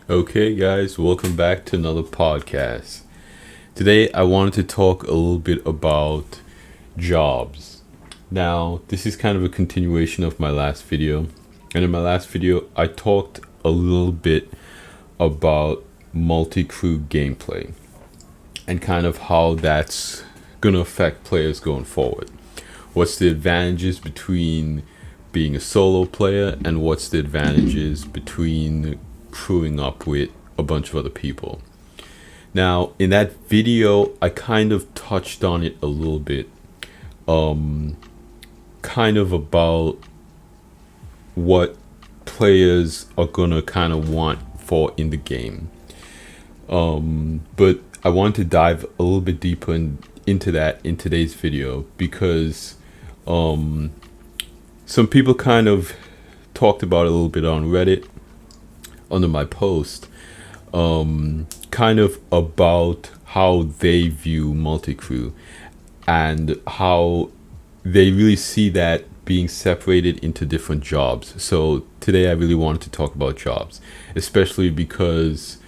Okay, guys, welcome back to another podcast. Today, I wanted to talk a little bit about jobs. Now, this is kind of a continuation of my last video. And in my last video, I talked a little bit about multi crew gameplay and kind of how that's going to affect players going forward. What's the advantages between being a solo player, and what's the advantages between crewing up with a bunch of other people? Now, in that video, I kind of touched on it a little bit, kind of about what players are gonna kind of want for in the game. But I want to dive a little bit deeper into that in today's video because some people kind of talked about it a little bit on Reddit under my post, kind of about how they view multi-crew and how they really see that being separated into different jobs. So today I really wanted to talk about jobs, especially because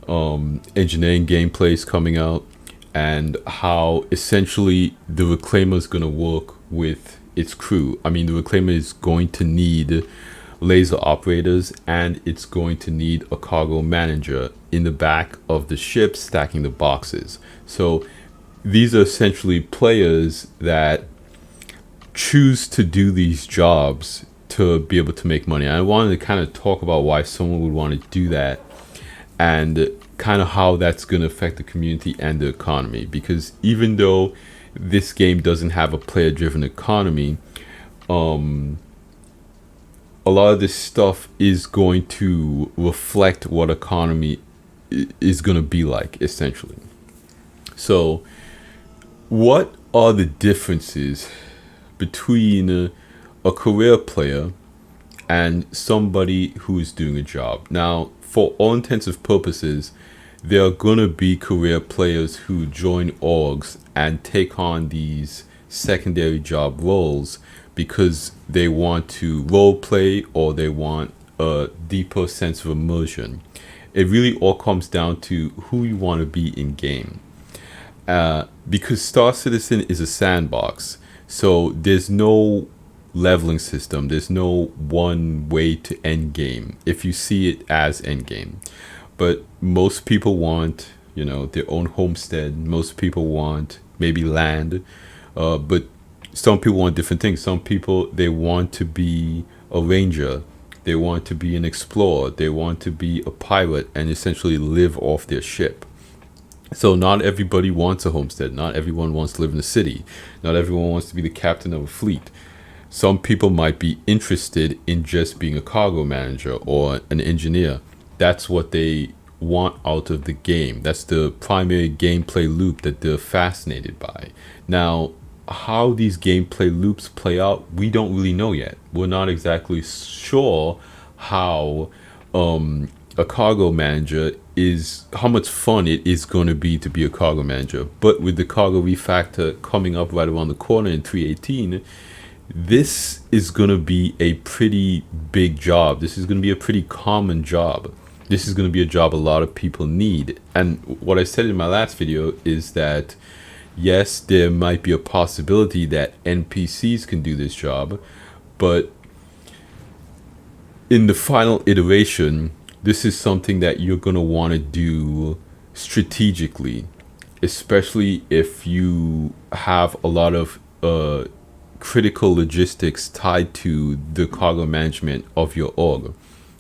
engineering gameplay is coming out and how essentially the Reclaimer is going to work with its crew. I mean, the Reclaimer is going to need laser operators and it's going to need a cargo manager in the back of the ship stacking the boxes. So these are essentially players that choose to do these jobs to be able to make money. I wanted to kind of talk about why someone would want to do that and kind of how that's going to affect the community and the economy, because even though this game doesn't have a player driven economy, a lot of this stuff is going to reflect what economy is going to be like, essentially. So what are the differences between a career player and somebody who is doing a job? Now, for all intensive purposes, there are going to be career players who join orgs and take on these secondary job roles because they want to role play or they want a deeper sense of immersion. It really all comes down to who you want to be in game. Because Star Citizen is a sandbox, so there's no leveling system. There's no one way to end game if you see it as end game. But most people want, their own homestead. Most people want maybe land, but some people want different things. Some people, they want to be a ranger. They want to be an explorer. They want to be a pirate and essentially live off their ship. So not everybody wants a homestead. Not everyone wants to live in a city. Not everyone wants to be the captain of a fleet. Some people might be interested in just being a cargo manager or an engineer. That's what they want out of the game. That's the primary gameplay loop that they're fascinated by. Now, how these gameplay loops play out, we don't really know yet. We're not exactly sure how a cargo manager is, how much fun it is going to be a cargo manager. But with the cargo refactor coming up right around the corner in 3.18, this is going to be a pretty big job. This is going to be a pretty common job. This is going to be a job a lot of people need. And what I said in my last video is that yes, there might be a possibility that NPCs can do this job, but in the final iteration, this is something that you're going to want to do strategically, especially if you have a lot of critical logistics tied to the cargo management of your org.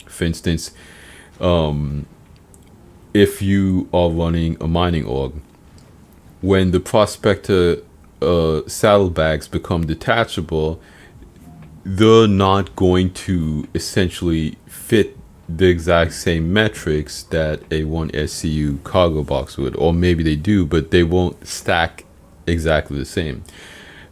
For instance, if you are running a mining org, when the prospector saddlebags become detachable, they're not going to essentially fit the exact same metrics that a 1SCU cargo box would. Or maybe they do, but they won't stack exactly the same.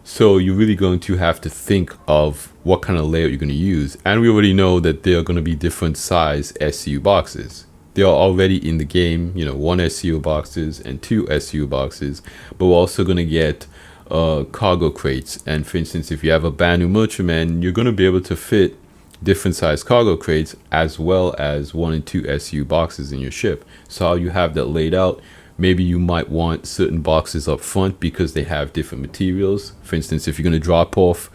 So you're really going to have to think of what kind of layout you're going to use. And we already know that there are going to be different size SCU boxes. They are already in the game, 1 SCU boxes and 2 SCU boxes. But we're also going to get cargo crates. And for instance, if you have a Banu merchantman, you're going to be able to fit different size cargo crates, as well as 1 and 2 SU boxes in your ship. So how you have that laid out, maybe you might want certain boxes up front because they have different materials. For instance, if you're going to drop off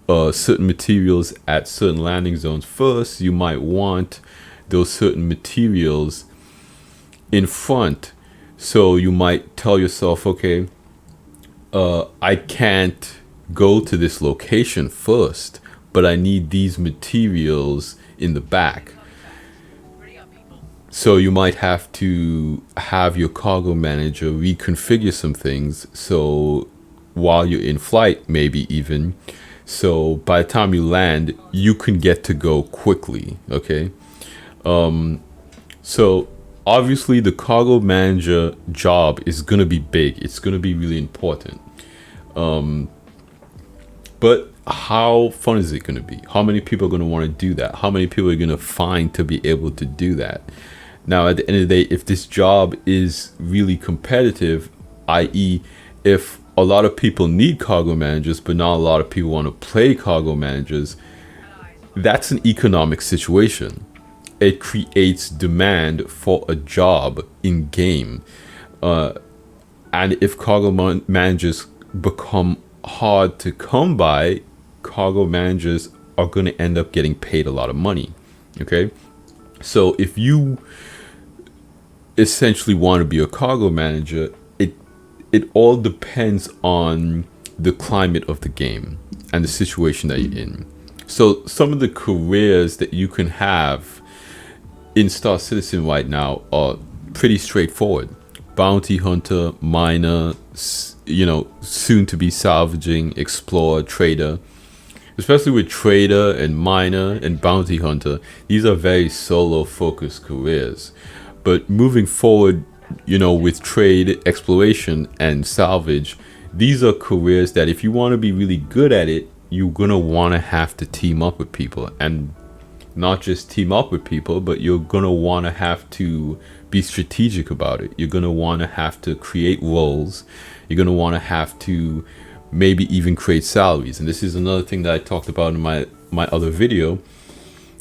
certain materials at certain landing zones first, you might want those certain materials in front. So you might tell yourself, okay, I can't go to this location first, but I need these materials in the back. So you might have to have your cargo manager reconfigure some things. So while you're in flight, maybe even, so by the time you land, you can get to go quickly. Okay. So obviously the cargo manager job is going to be big. It's going to be really important. But how fun is it going to be? How many people are going to want to do that? How many people are going to find to be able to do that? Now, at the end of the day, if this job is really competitive, i.e., if a lot of people need cargo managers, but not a lot of people want to play cargo managers, that's an economic situation. It creates demand for a job in game. And if cargo managers become hard to come by, cargo managers are going to end up getting paid a lot of money. Okay? So if you essentially want to be a cargo manager, it all depends on the climate of the game and the situation that you're in. So some of the careers that you can have in Star Citizen right now are pretty straightforward. Bounty hunter, miner, soon to be salvaging, explorer, trader. Especially with trader and miner and bounty hunter, these are very solo focused careers. But moving forward, with trade, exploration, and salvage, these are careers that if you want to be really good at it, you're going to want to have to team up with people. And not just team up with people, but you're going to want to have to be strategic about it. You're going to want to have to create roles. You're going to want to have to maybe even create salaries. And this is another thing that I talked about in my other video.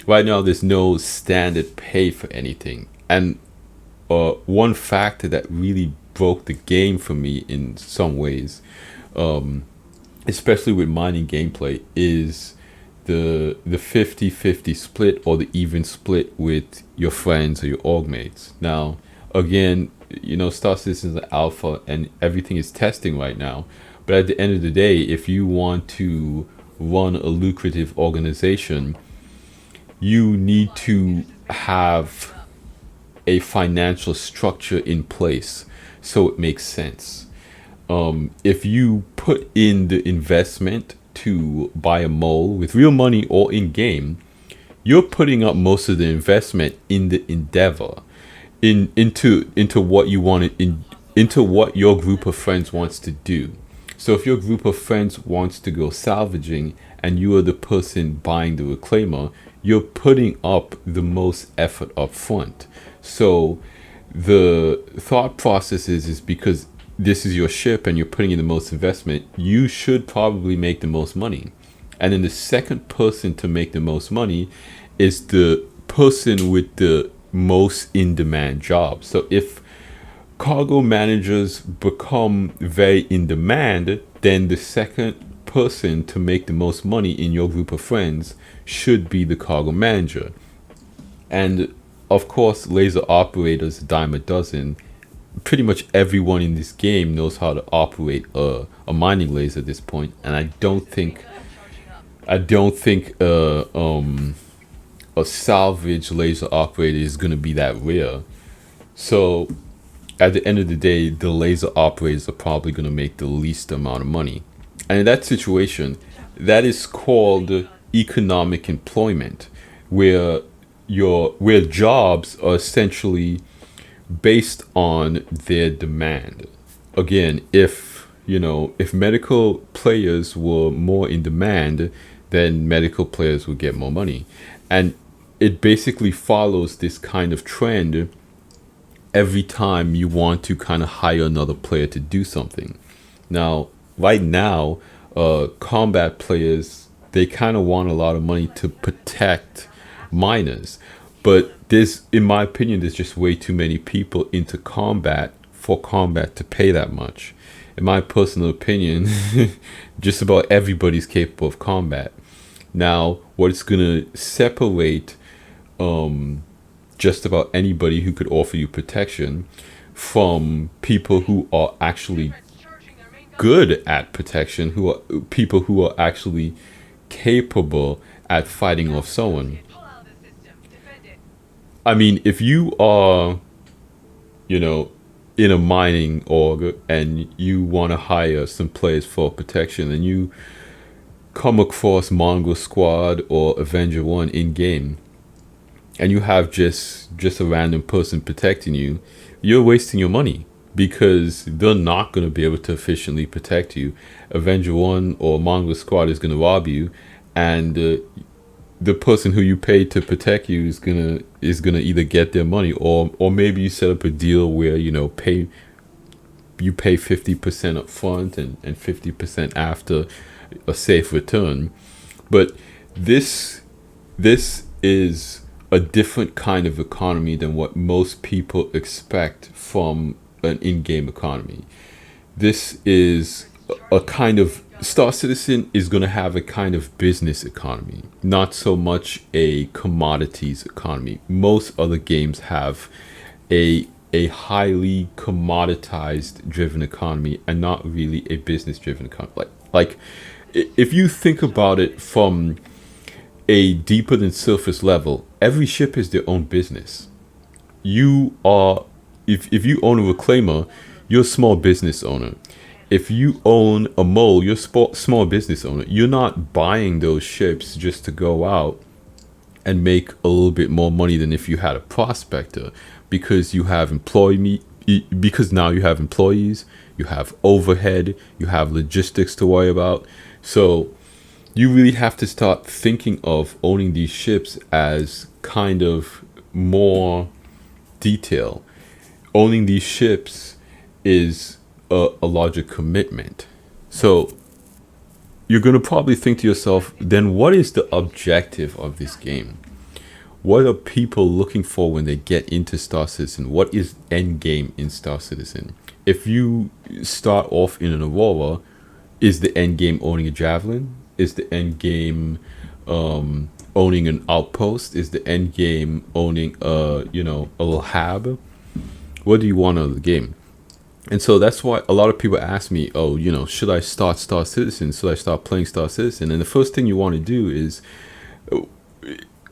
Right now, there's no standard pay for anything. And one factor that really broke the game for me in some ways, especially with mining gameplay, is the 50-50 split or the even split with your friends or your org mates. Now, again, Star Citizen is an alpha and everything is testing right now. But at the end of the day, if you want to run a lucrative organization, you need to have a financial structure in place so it makes sense. If you put in the investment to buy a mole with real money or in game, you're putting up most of the investment in the endeavor, into what you want into what your group of friends wants to do. So if your group of friends wants to go salvaging and you are the person buying the reclaimer, you're putting up the most effort up front. So the thought process is because this is your ship and you're putting in the most investment, you should probably make the most money. And then the second person to make the most money is the person with the most in-demand job. So if cargo managers become very in demand, then the second person to make the most money in your group of friends should be the cargo manager. And of course, laser operators, a dime a dozen. Pretty much everyone in this game knows how to operate a mining laser at this point, and I don't think a salvage laser operator is going to be that rare. So at the end of the day, the laser operators are probably going to make the least amount of money. And in that situation, that is called economic employment, where jobs are essentially based on their demand. Again, if medical players were more in demand, then medical players would get more money. And it basically follows this kind of trend every time you want to kind of hire another player to do something. Now, right now, combat players, they kind of want a lot of money to protect minors. But there's, in my opinion, there's just way too many people into combat for combat to pay that much. In my personal opinion, just about everybody's capable of combat. Now, what's gonna separate just about anybody who could offer you protection from people who are actually good at protection, who are people who are actually capable at fighting off someone. I mean, if you are, you know, in a mining org and you want to hire some players for protection and you come across Mongo Squad or Avenger 1 in game and you have just a random person protecting you, you're wasting your money because they're not going to be able to efficiently protect you. Avenger 1 or Mongo Squad is going to rob you, and the person who you pay to protect you is gonna either get their money, or maybe you set up a deal where you pay 50% up front and 50% after a safe return. But this is a different kind of economy than what most people expect from an in-game economy. This is a kind of Star Citizen is going to have a kind of business economy, not so much a commodities economy. Most other games have a highly commoditized driven economy and not really a business driven economy. Like if you think about it from a deeper than surface level, every ship is their own business. You are, if you own a reclaimer, you're a small business owner. If you own a mole, you're a small business owner. You're not buying those ships just to go out and make a little bit more money than if you had a prospector, because you have because now you have employees, you have overhead, you have logistics to worry about. So you really have to start thinking of owning these ships as kind of more detail. Owning these ships is a larger commitment. So you're going to probably think to yourself, then what is the objective of this game? What are people looking for when they get into Star Citizen? What is end game in Star Citizen? If you start off in an Aurora, is the end game owning a javelin? Is the end game owning an outpost? Is the end game owning a little hab? What do you want out of the game? And so that's why a lot of people ask me, oh, should I start Star Citizen? Should I start playing Star Citizen? And the first thing you want to do is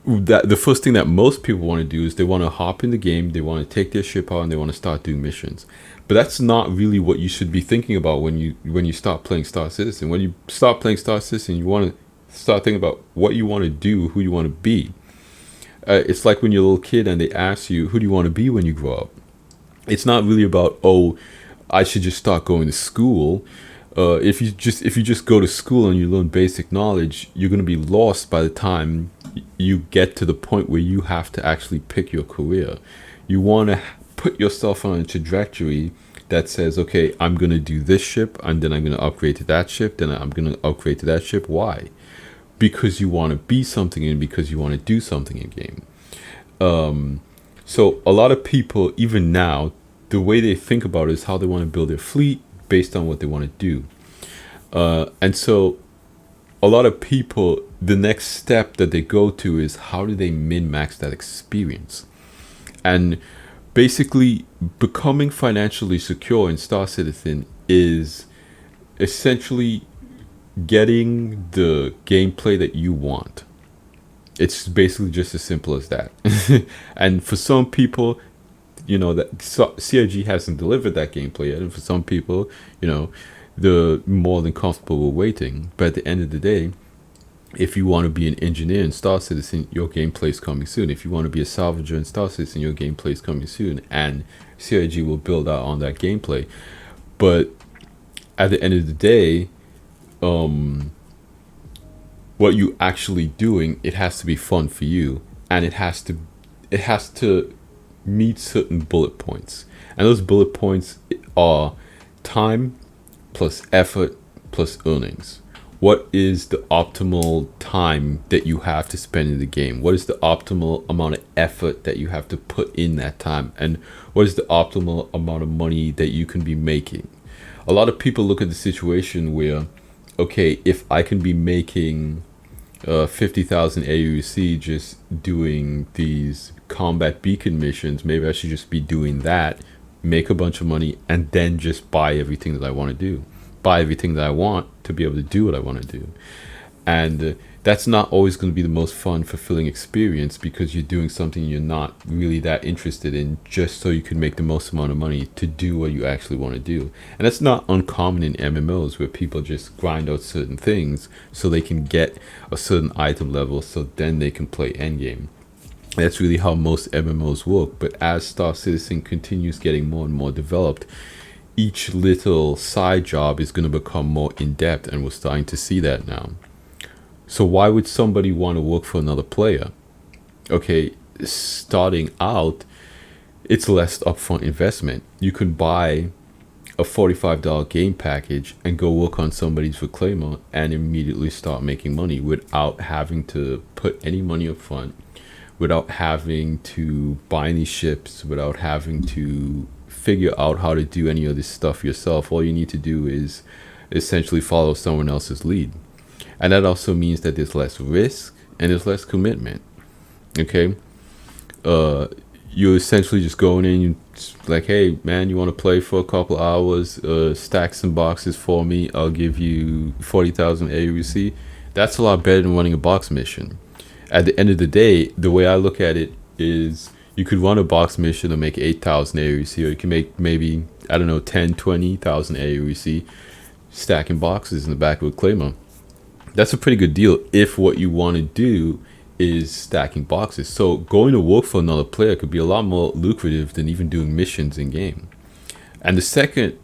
the first thing that most people want to do is they want to hop in the game, they want to take their ship out, and they want to start doing missions. But that's not really what you should be thinking about when you start playing Star Citizen. When you start playing Star Citizen, you want to start thinking about what you want to do, who you want to be. It's like when you're a little kid and they ask you, who do you want to be when you grow up? It's not really about, oh, I should just start going to school. If you just go to school and you learn basic knowledge, you're going to be lost by the time you get to the point where you have to actually pick your career. You want to put yourself on a trajectory that says, okay, I'm going to do this ship, and then I'm going to upgrade to that ship, then I'm going to upgrade to that ship. Why? Because you want to be something and because you want to do something in game. So a lot of people, even now, the way they think about it is how they want to build their fleet based on what they want to do. And so a lot of people, the next step that they go to is how do they min-max that experience? And basically, becoming financially secure in Star Citizen is essentially getting the gameplay that you want. It's basically just as simple as that. And for some people, that CIG hasn't delivered that gameplay yet, and for some people, they're more than comfortable with waiting. But at the end of the day, if you want to be an engineer in Star Citizen, your gameplay is coming soon. If you want to be a salvager in Star Citizen, your gameplay is coming soon, and CIG will build out on that gameplay. But at the end of the day, what you actually doing, it has to be fun for you, and it has to meet certain bullet points, and those bullet points are time plus effort plus earnings. what is the optimal time that you have to spend in the game? What is the optimal amount of effort that you have to put in that time? And what is the optimal amount of money that you can be making? A lot of people look at the situation where, okay, if I can be making 50,000 AUC just doing these combat beacon missions, maybe I should just be doing that, make a bunch of money, and then just buy everything that I want to do, buy everything that I want to be able to do what I want to do. And that's not always going to be the most fun, fulfilling experience, because you're doing something you're not really that interested in just so you can make the most amount of money to do what you actually want to do. And that's not uncommon in MMOs, where people just grind out certain things so they can get a certain item level so then they can play endgame. That's really how most MMOs work. But as Star Citizen continues getting more and more developed, each little side job is going to become more in-depth, and we're starting to see that now. So why would somebody want to work for another player? Okay, starting out, it's less upfront investment. You can buy a $45 game package and go work on somebody's reclaimer and immediately start making money without having to put any money up front, without having to buy any ships, without having to figure out how to do any of this stuff yourself. All you need to do is essentially follow someone else's lead. And that also means that there's less risk and there's less commitment. Okay, you're essentially just going in, you like, hey man, you want to play for a couple hours, stack some boxes for me, I'll give you 40,000 AUC. That's a lot better than running a box mission. At the end of the day, the way I look at it is, you could run a box mission and make 8,000 AUC, or you can make maybe, I don't know, 10, 20,000 AUC stacking boxes in the back of a claimer. That's a pretty good deal if what you want to do is stacking boxes. So going to work for another player could be a lot more lucrative than even doing missions in game. And the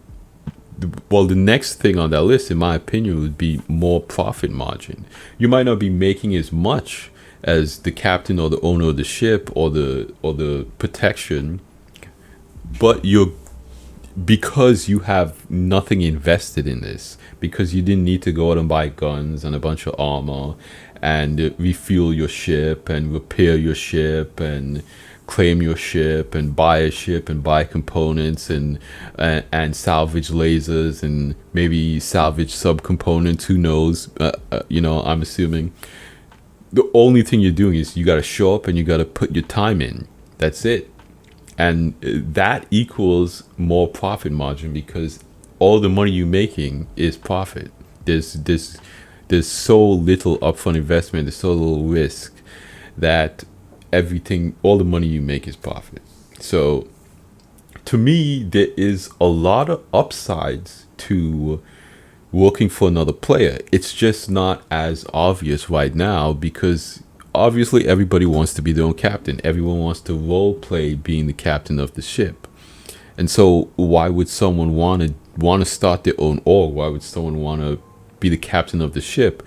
next thing on that list, in my opinion, would be more profit margin. You might not be making as much as the captain or the owner of the ship or the protection, but because you have nothing invested in this, because you didn't need to go out and buy guns and a bunch of armor and refuel your ship and repair your ship and claim your ship and buy a ship and buy components and salvage lasers and maybe salvage subcomponents, who knows, I'm assuming. The only thing you're doing is you got to show up and you got to put your time in. That's it. And that equals more profit margin, because all the money you're making is profit. There's so little upfront investment, there's so little risk, that all the money you make is profit. So to me, there is a lot of upsides to working for another player. It's just not as obvious right now, because obviously everybody wants to be their own captain. Everyone wants to role play being the captain of the ship. And so why would someone want to start their own org? Why would someone want to be the captain of the ship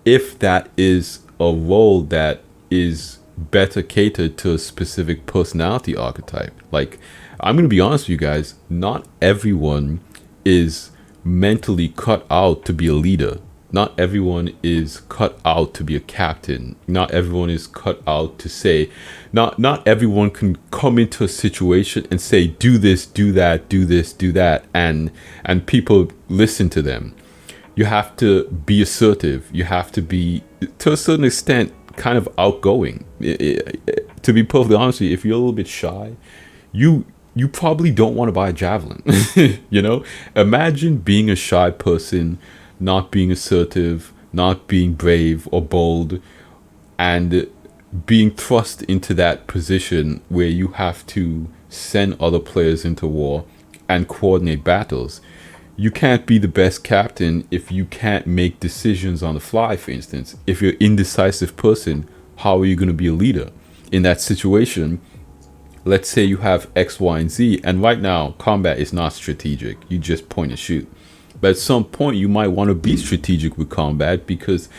if that is a role that is better catered to a specific personality archetype? Like, I'm going to be honest with you guys, not everyone is mentally cut out to be a leader. Not everyone is cut out to be a captain. Not everyone is cut out to say, not everyone can come into a situation and say, do this, do that, do this, do that, and people listen to them. You have to be assertive. You have to be, to a certain extent, kind of outgoing. To be perfectly honest with you, if you're a little bit shy, you probably don't want to buy a javelin. Imagine being a shy person, not being assertive, not being brave or bold, and being thrust into that position where you have to send other players into war and coordinate battles. You can't be the best captain if you can't make decisions on the fly, for instance. If you're an indecisive person, how are you going to be a leader? In that situation, let's say you have X, Y, and Z, and right now, combat is not strategic. You just point and shoot. But at some point, you might want to be strategic with combat, because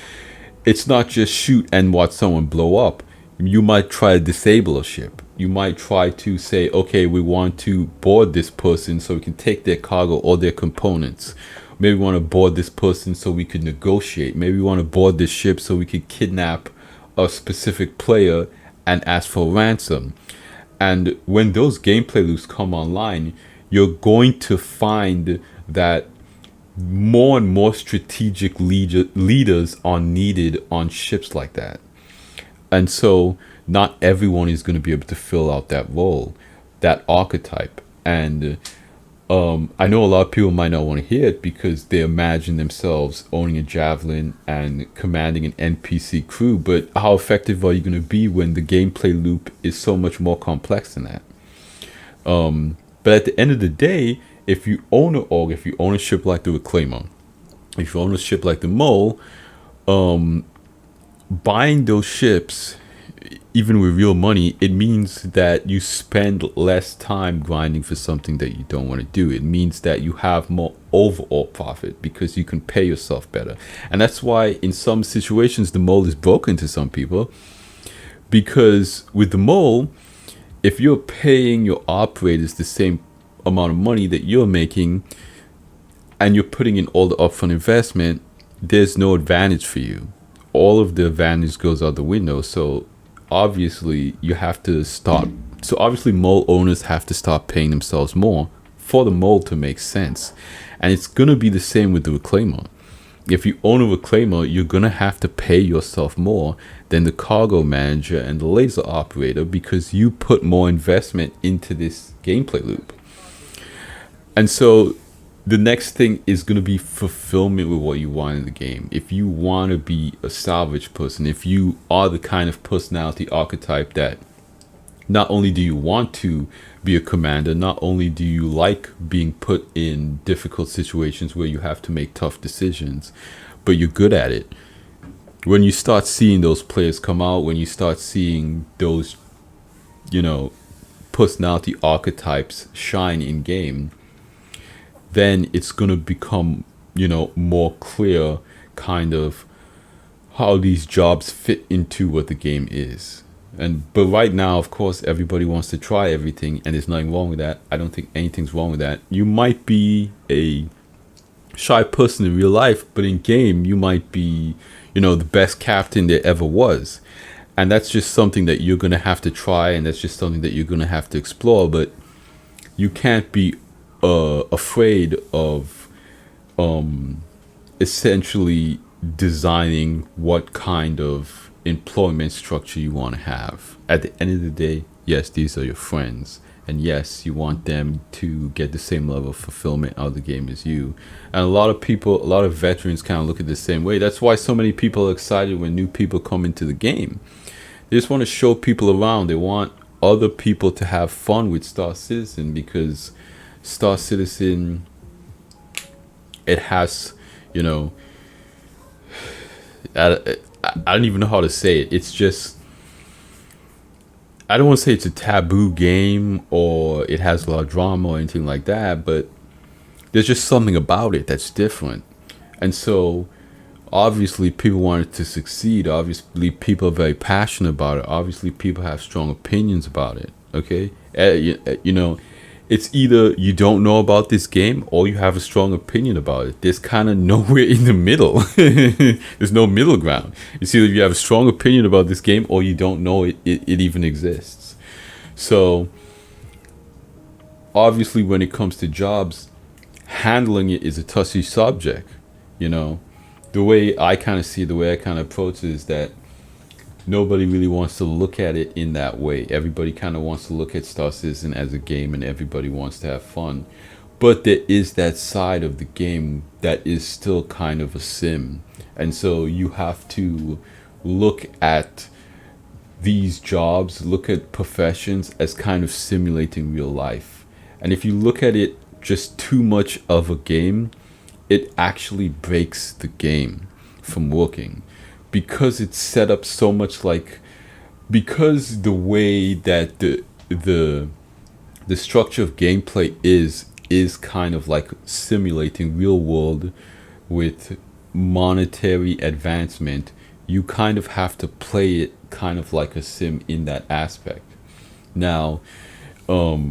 it's not just shoot and watch someone blow up. You might try to disable a ship. You might try to say, okay, we want to board this person so we can take their cargo or their components. Maybe we want to board this person so we could negotiate. Maybe we want to board this ship so we could kidnap a specific player and ask for ransom. And when those gameplay loops come online, you're going to find that more and more strategic leaders are needed on ships like that. And so not everyone is going to be able to fill out that role, that archetype. And I know a lot of people might not want to hear it because they imagine themselves owning a javelin and commanding an NPC crew. But how effective are you going to be when the gameplay loop is so much more complex than that? But at the end of the day, if you own an org, if you own a ship like the Reclaimer, if you own a ship like the Mole, buying those ships, even with real money, it means that you spend less time grinding for something that you don't want to do. It means that you have more overall profit because you can pay yourself better. And that's why in some situations the Mole is broken to some people, because with the Mole, if you're paying your operators the same amount of money that you're making and you're putting in all the upfront investment, there's no advantage for you. All of the advantage goes out the window. So obviously you have to start. So obviously Mole owners have to start paying themselves more for the Mole to make sense. And it's going to be the same with the Reclaimer. If you own a Reclaimer, you're going to have to pay yourself more than the cargo manager and the laser operator because you put more investment into this gameplay loop. And so the next thing is going to be fulfillment with what you want in the game. If you want to be a salvage person, if you are the kind of personality archetype that not only do you want to be a commander, not only do you like being put in difficult situations where you have to make tough decisions, but you're good at it. When you start seeing those players come out, when you start seeing those, personality archetypes shine in game, then it's going to become, more clear kind of how these jobs fit into what the game is. But right now, of course, everybody wants to try everything, and there's nothing wrong with that. I don't think anything's wrong with that. You might be a shy person in real life, but in game, you might be, the best captain there ever was. And that's just something that you're going to have to try, and that's just something that you're going to have to explore. But you can't be afraid of essentially designing what kind of employment structure you want to have. At the end of the day, yes, these are your friends, and yes, you want them to get the same level of fulfillment out of the game as you. And a lot of veterans kind of look at it the same way. That's why so many people are excited when new people come into the game. They just want to show people around. They want other people to have fun with Star Citizen, because Star Citizen, it has, I don't even know how to say it. It's just, I don't want to say it's a taboo game or it has a lot of drama or anything like that, but there's just something about it that's different. And so obviously people want it to succeed. Obviously people are very passionate about it. Obviously people have strong opinions about it. Okay. It's either you don't know about this game or you have a strong opinion about it. There's kind of nowhere in the middle. There's no middle ground. It's either you have a strong opinion about this game or you don't know it even exists. So obviously when it comes to jobs, handling it is a touchy subject. The way I kind of see it, the way I kind of approach it is that nobody really wants to look at it in that way. Everybody kind of wants to look at Star Citizen as a game, and everybody wants to have fun. But there is that side of the game that is still kind of a sim. And so you have to look at these jobs, look at professions as kind of simulating real life. And if you look at it just too much of a game, it actually breaks the game from working. Because it's set up so much because the way that the structure of gameplay is kind of like simulating real world with monetary advancement, you kind of have to play it kind of like a sim in that aspect. Now, I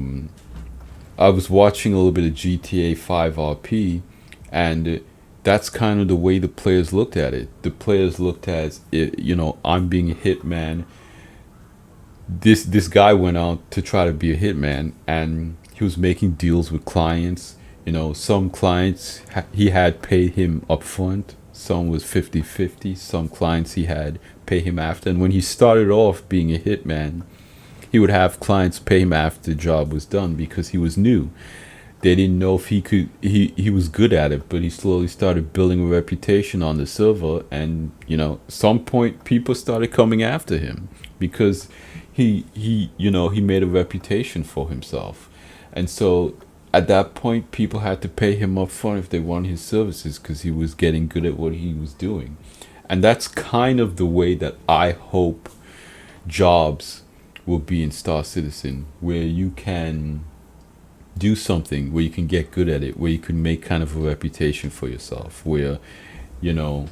was watching a little bit of GTA 5 RP, And that's kind of the way the players looked at it. The players looked at it, I'm being a hitman. This guy went out to try to be a hitman, and he was making deals with clients. Some clients he had paid him up front, some was 50-50. Some clients he had pay him after. And when he started off being a hitman, he would have clients pay him after the job was done because he was new. They didn't know if he was good at it, but he slowly started building a reputation on the server. And some point people started coming after him because he made a reputation for himself. And so at that point, people had to pay him up front if they wanted his services because he was getting good at what he was doing. And that's kind of the way that I hope jobs will be in Star Citizen, where you can do something, where you can get good at it, where you can make kind of a reputation for yourself, where you know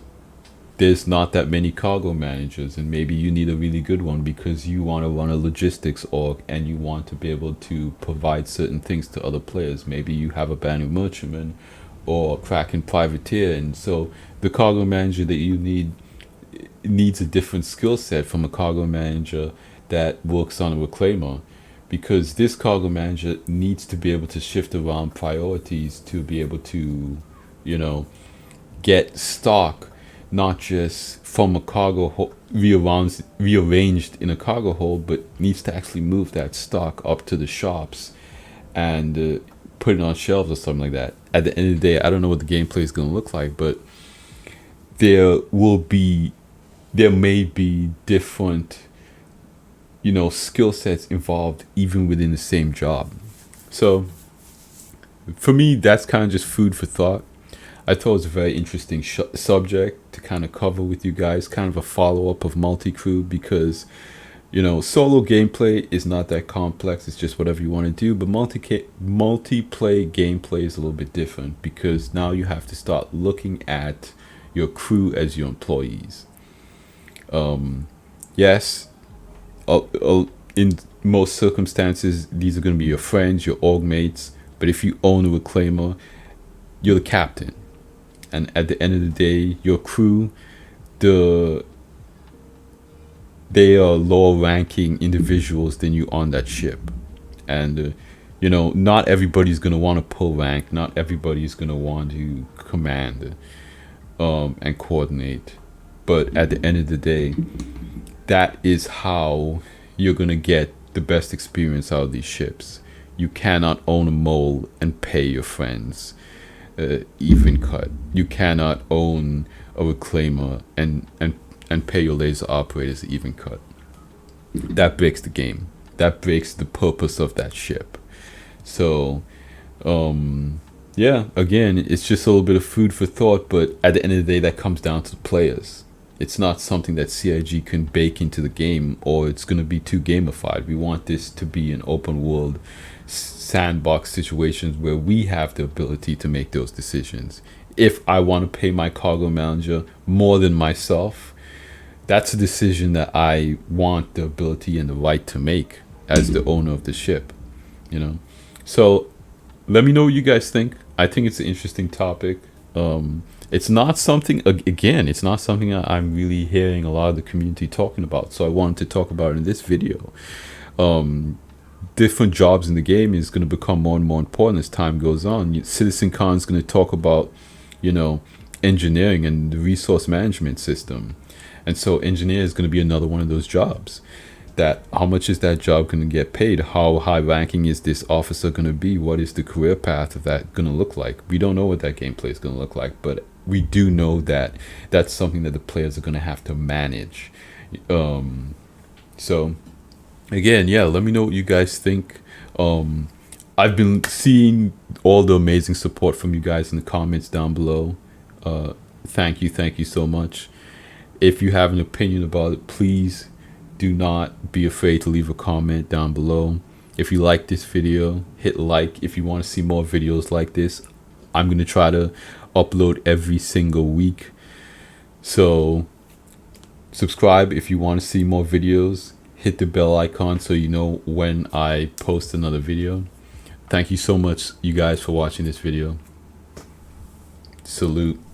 there's not that many cargo managers, and maybe you need a really good one because you want to run a logistics org and you want to be able to provide certain things to other players. Maybe you have a band of merchantmen or a cracking privateer, and so the cargo manager that you need needs a different skill set from a cargo manager that works on a reclaimer, because this cargo manager needs to be able to shift around priorities to be able to, you know, get stock not just from a cargo rearranged in a cargo hold, but needs to actually move that stock up to the shops and put it on shelves or something like that. At the end of the day, I don't know what the gameplay is going to look like, but there may be different, skill sets involved even within the same job. So for me, that's kind of just food for thought. I thought it was a very interesting subject to kind of cover with you guys, kind of a follow-up of multi-crew, because solo gameplay is not that complex. It's just whatever you want to do. But multiplayer gameplay is a little bit different, because now you have to start looking at your crew as your employees. Yes, in most circumstances, these are going to be your friends, your org mates. But if you own a reclaimer, you're the captain. And at the end of the day, your crew, they are lower ranking individuals than you on that ship. And, not everybody's going to want to pull rank. Not everybody's going to want to command and coordinate. But at the end of the day, that is how you're going to get the best experience out of these ships. You cannot own a mole and pay your friends even cut. You cannot own a reclaimer and pay your laser operators even cut. That breaks the game. That breaks the purpose of that ship. So again, it's just a little bit of food for thought, but at the end of the day, that comes down to the players. It's not something that CIG can bake into the game, or it's going to be too gamified. We want this to be an open world sandbox situations where we have the ability to make those decisions. If I want to pay my cargo manager more than myself, that's a decision that I want the ability and the right to make as the owner of the ship. So let me know what you guys think. I think it's an interesting topic. It's not something, again, it's not something I'm really hearing a lot of the community talking about, so I wanted to talk about it in this video. Different jobs in the game is going to become more and more important as time goes on. CitizenCon is going to talk about, engineering and the resource management system. And so engineer is going to be another one of those jobs. That how much is that job going to get paid? How high ranking is this officer going to be? What is the career path of that going to look like? We don't know what that gameplay is going to look like, but we do know that that's something that the players are going to have to manage. So again, let me know what you guys think. I've been seeing all the amazing support from you guys in the comments down below. Thank you so much. If you have an opinion about it, please do not be afraid to leave a comment down below. If you like this video, hit like. If you want to see more videos like this, I'm going to try to upload every single week. So subscribe if you want to see more videos. Hit the bell icon so you know when I post another video. Thank you so much, you guys, for watching this video. Salute.